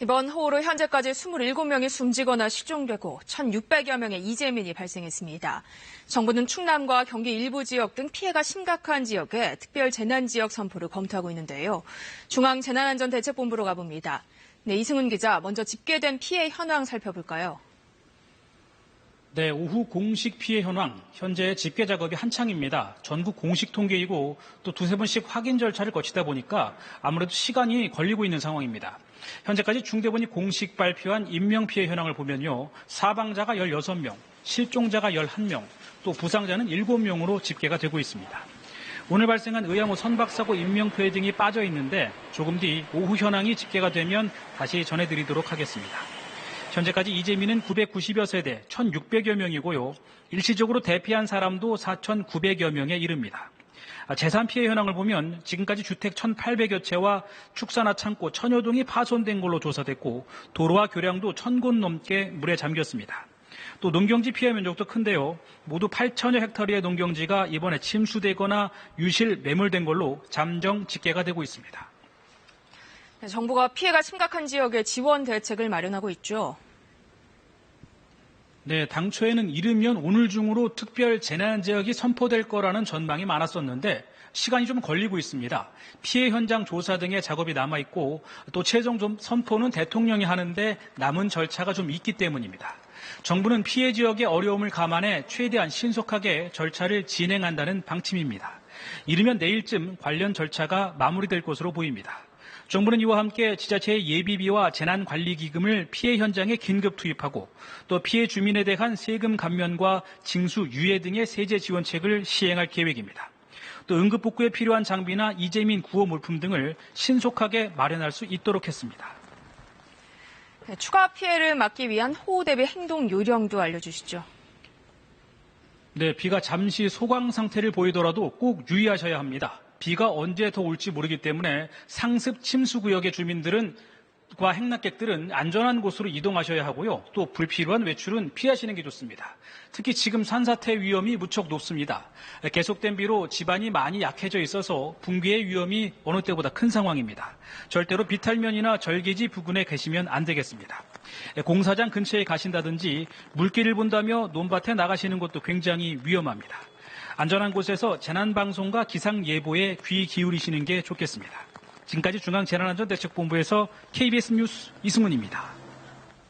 이번 호우로 현재까지 27명이 숨지거나 실종되고 1,600여 명의 이재민이 발생했습니다. 정부는 충남과 경기 일부 지역 등 피해가 심각한 지역에 특별 재난지역 선포를 검토하고 있는데요. 중앙재난안전대책본부로 가봅니다. 네, 이승훈 기자, 먼저 집계된 피해 현황 살펴볼까요? 네, 오후 공식 피해 현황, 현재 집계 작업이 한창입니다. 전국 공식 통계이고 또 두세 번씩 확인 절차를 거치다 보니까 아무래도 시간이 걸리고 있는 상황입니다. 현재까지 중대본이 공식 발표한 인명피해 현황을 보면요. 사망자가 16명, 실종자가 11명, 또 부상자는 7명으로 집계가 되고 있습니다. 오늘 발생한 의암호 선박사고 인명피해 등이 빠져 있는데 조금 뒤 오후 현황이 집계가 되면 다시 전해드리도록 하겠습니다. 현재까지 이재민은 990여 세대 1,600여 명이고요. 일시적으로 대피한 사람도 4,900여 명에 이릅니다. 재산 피해 현황을 보면 지금까지 주택 1,800여 채와 축사나 창고 1,000여 동이 파손된 걸로 조사됐고 도로와 교량도 1,000곳 넘게 물에 잠겼습니다. 또 농경지 피해 면적도 큰데요. 모두 8천여 헥타르의 농경지가 이번에 침수되거나 유실 매몰된 걸로 잠정 집계가 되고 있습니다. 네, 정부가 피해가 심각한 지역에 지원 대책을 마련하고 있죠. 네, 당초에는 이르면 오늘 중으로 특별 재난지역이 선포될 거라는 전망이 많았었는데 시간이 좀 걸리고 있습니다. 피해 현장 조사 등의 작업이 남아있고 또 최종 선포는 대통령이 하는데 남은 절차가 좀 있기 때문입니다. 정부는 피해 지역의 어려움을 감안해 최대한 신속하게 절차를 진행한다는 방침입니다. 이르면 내일쯤 관련 절차가 마무리될 것으로 보입니다. 정부는 이와 함께 지자체의 예비비와 재난관리기금을 피해 현장에 긴급 투입하고 또 피해 주민에 대한 세금 감면과 징수 유예 등의 세제 지원책을 시행할 계획입니다. 또 응급복구에 필요한 장비나 이재민 구호 물품 등을 신속하게 마련할 수 있도록 했습니다. 네, 추가 피해를 막기 위한 호우 대비 행동 요령도 알려주시죠. 네, 비가 잠시 소강 상태를 보이더라도 꼭 유의하셔야 합니다. 비가 언제 더 올지 모르기 때문에 상습 침수 구역의 주민들과 행락객들은 안전한 곳으로 이동하셔야 하고요. 또 불필요한 외출은 피하시는 게 좋습니다. 특히 지금 산사태 위험이 무척 높습니다. 계속된 비로 집안이 많이 약해져 있어서 붕괴의 위험이 어느 때보다 큰 상황입니다. 절대로 비탈면이나 절개지 부근에 계시면 안 되겠습니다. 공사장 근처에 가신다든지 물길을 본다며 논밭에 나가시는 것도 굉장히 위험합니다. 안전한 곳에서 재난방송과 기상예보에 귀 기울이시는 게 좋겠습니다. 지금까지 중앙재난안전대책본부에서 KBS 뉴스 이승훈입니다.